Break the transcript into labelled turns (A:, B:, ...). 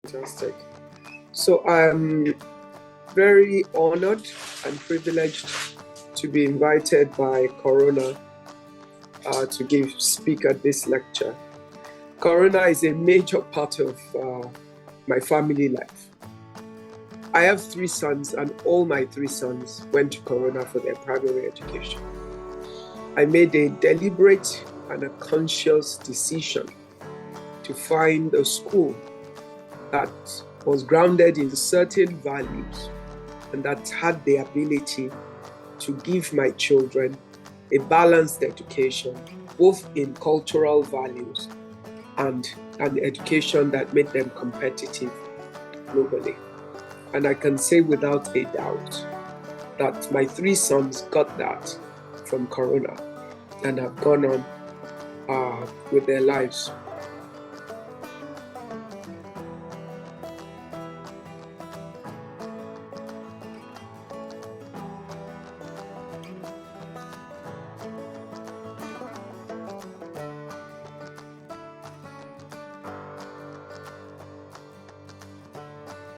A: Fantastic. So I'm very honored and privileged to be invited by Corona to speak at this lecture. Corona is a major part of my family life. I have 3 sons, and all my 3 sons went to Corona for their primary education. I made a deliberate and a conscious decision to find a school that was grounded in certain values and that had the ability to give my children a balanced education, both in cultural values and an education that made them competitive globally. And I can say without a doubt that my 3 sons got that from Corona and have gone on with their lives.